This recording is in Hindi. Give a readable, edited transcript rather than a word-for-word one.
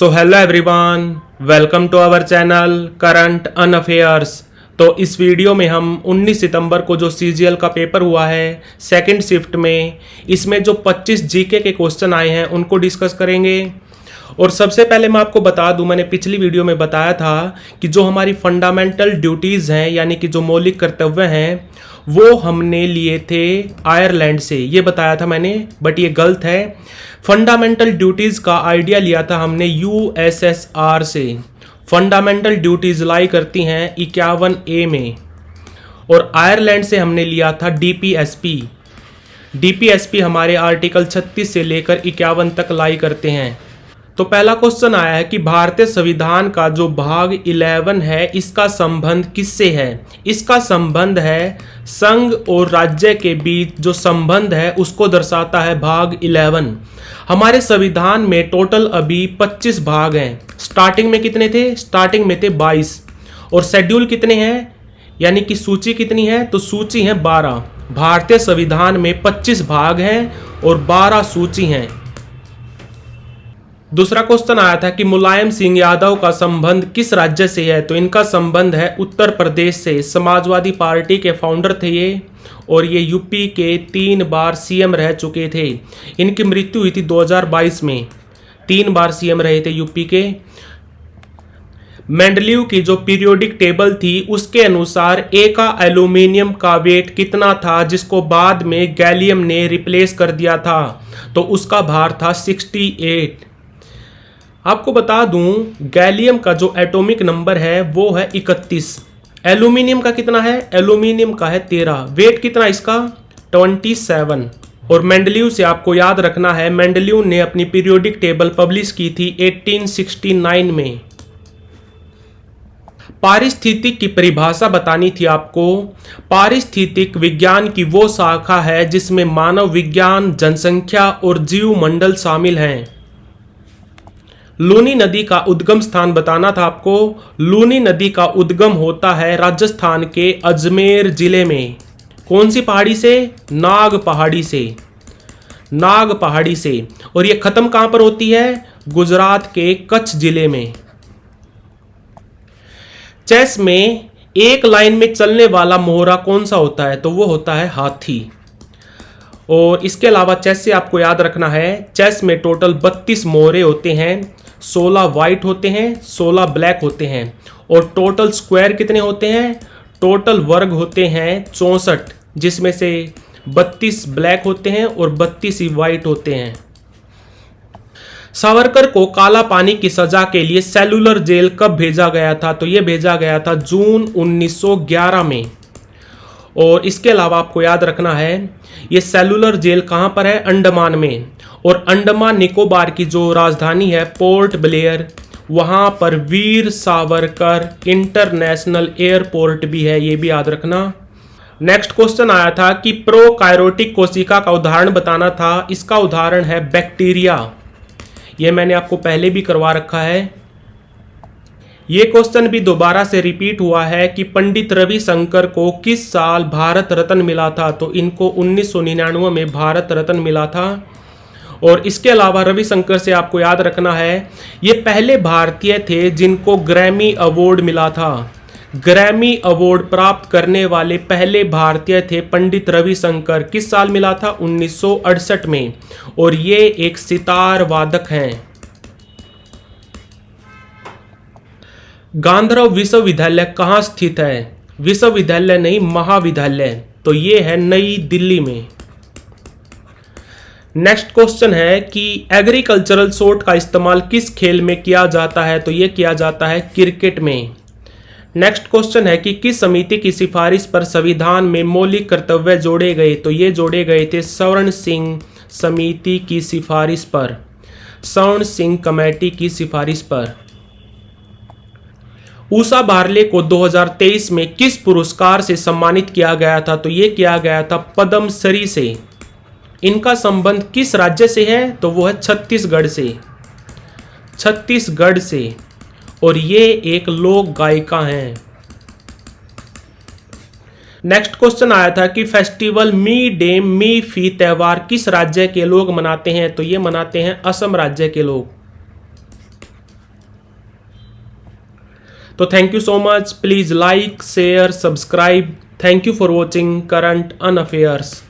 So hello everyone, welcome to our channel current on affairs. तो इस वीडियो में हम 19 सितंबर को जो सीजीएल का पेपर हुआ है सेकंड शिफ्ट में, इसमें जो 25 जीके के क्वेश्चन आए हैं उनको डिस्कस करेंगे। और सबसे पहले मैं आपको बता दूं, मैंने पिछली वीडियो में बताया था कि जो हमारी फंडामेंटल ड्यूटीज़ हैं यानी कि जो मौलिक कर्तव्य हैं वो हमने लिए थे आयरलैंड से, ये बताया था मैंने, बट ये गलत है। फंडामेंटल ड्यूटीज़ का आइडिया लिया था हमने यूएसएसआर से। फंडामेंटल ड्यूटीज़ लाई करती हैं 51A में, और आयरलैंड से हमने लिया था डीपीएसपी। डीपीएसपी हमारे आर्टिकल 36 से लेकर 51 तक लाई करते हैं। तो पहला क्वेश्चन आया है कि भारतीय संविधान का जो भाग 11 है इसका संबंध किससे है। इसका संबंध है संघ और राज्य के बीच जो संबंध है उसको दर्शाता है भाग 11। हमारे संविधान में टोटल अभी 25 भाग हैं। स्टार्टिंग में कितने थे? स्टार्टिंग में थे 22। और शेड्यूल कितने हैं, यानी कि सूची कितनी है? तो सूची है 12। भारतीय संविधान में 25 भाग हैं और 12 सूची हैं। दूसरा क्वेश्चन आया था कि मुलायम सिंह यादव का संबंध किस राज्य से है। तो इनका संबंध है उत्तर प्रदेश से। समाजवादी पार्टी के फाउंडर थे ये, और ये यूपी के 3 बार सीएम रह चुके थे। इनकी मृत्यु हुई थी 2022 में। 3 बार सीएम रहे थे यूपी के। मेंडलीव की जो पीरियोडिक टेबल थी उसके अनुसार ए का एल्यूमिनियम का वेट कितना था, जिसको बाद में गैलियम ने रिप्लेस कर दिया था। तो उसका भार था 68। आपको बता दूं, गैलियम का जो एटॉमिक नंबर है वो है 31। एल्यूमिनियम का कितना है? एल्यूमिनियम का है 13। वेट कितना इसका? 27। और मेंडलीव से आपको याद रखना है, मेंडलीव ने अपनी पीरियोडिक टेबल पब्लिश की थी 1869 में। पारिस्थितिक की परिभाषा बतानी थी आपको। पारिस्थितिक विज्ञान की वो शाखा है जिसमें मानव विज्ञान, जनसंख्या और जीवमंडल शामिल हैं। लूनी नदी का उद्गम स्थान बताना था आपको। लूनी नदी का उद्गम होता है राजस्थान के अजमेर जिले में। कौन सी पहाड़ी से? नाग पहाड़ी से। नाग पहाड़ी से। और ये खत्म कहां पर होती है? गुजरात के कच्छ जिले में। चेस में एक लाइन में चलने वाला मोहरा कौन सा होता है? तो वो होता है हाथी। और इसके अलावा चेस से आपको याद रखना है, चेस में टोटल 32 मोहरे होते हैं। 16 वाइट होते हैं, 16 ब्लैक होते हैं। और टोटल स्क्वायर कितने होते हैं? टोटल वर्ग होते हैं 64, जिसमें से 32 ब्लैक होते हैं और 32 ही वाइट होते हैं। सावरकर को काला पानी की सजा के लिए सेलुलर जेल कब भेजा गया था? तो यह भेजा गया था जून 1911 में। और इसके अलावा आपको याद रखना है, ये सेलुलर जेल कहां पर है? अंडमान में। और अंडमान निकोबार की जो राजधानी है पोर्ट ब्लेयर, वहां पर वीर सावरकर इंटरनेशनल एयरपोर्ट भी है, ये भी याद रखना। नेक्स्ट क्वेश्चन आया था कि प्रोकायरोटिक कोशिका का उदाहरण बताना था। इसका उदाहरण है बैक्टीरिया। ये मैंने आपको पहले भी करवा रखा है। ये क्वेश्चन भी दोबारा से रिपीट हुआ है कि पंडित रविशंकर को किस साल भारत रत्न मिला था। तो इनको 1999 में भारत रत्न मिला था। और इसके अलावा रविशंकर से आपको याद रखना है, ये पहले भारतीय थे जिनको ग्रैमी अवार्ड मिला था। ग्रैमी अवार्ड प्राप्त करने वाले पहले भारतीय थे पंडित रविशंकर। किस साल मिला था? 1968 में। और ये एक सितार वादक हैं। गांधरव विश्वविद्यालय कहाँ स्थित है? विश्वविद्यालय नहीं, महाविद्यालय। तो ये है नई दिल्ली में। नेक्स्ट क्वेश्चन है कि एग्रीकल्चरल शॉट का इस्तेमाल किस खेल में किया जाता है? तो ये किया जाता है क्रिकेट में। नेक्स्ट क्वेश्चन है कि किस समिति की सिफारिश पर संविधान में मौलिक कर्तव्य जोड़े गए? तो ये जोड़े गए थे स्वर्ण सिंह समिति की सिफारिश पर, स्वर्ण सिंह कमेटी की सिफारिश पर। उषा बारले को 2023 में किस पुरस्कार से सम्मानित किया गया था? तो ये किया गया था पद्मश्री से। इनका संबंध किस राज्य से है? तो वो है छत्तीसगढ़ से। छत्तीसगढ़ से। और ये एक लोक गायिका हैं। नेक्स्ट क्वेश्चन आया था कि फेस्टिवल मी डेम मी फी त्योहार किस राज्य के लोग मनाते हैं? तो ये मनाते हैं असम राज्य के लोग। तो thank you so much, please like share subscribe. Thank you for watching current on affairs.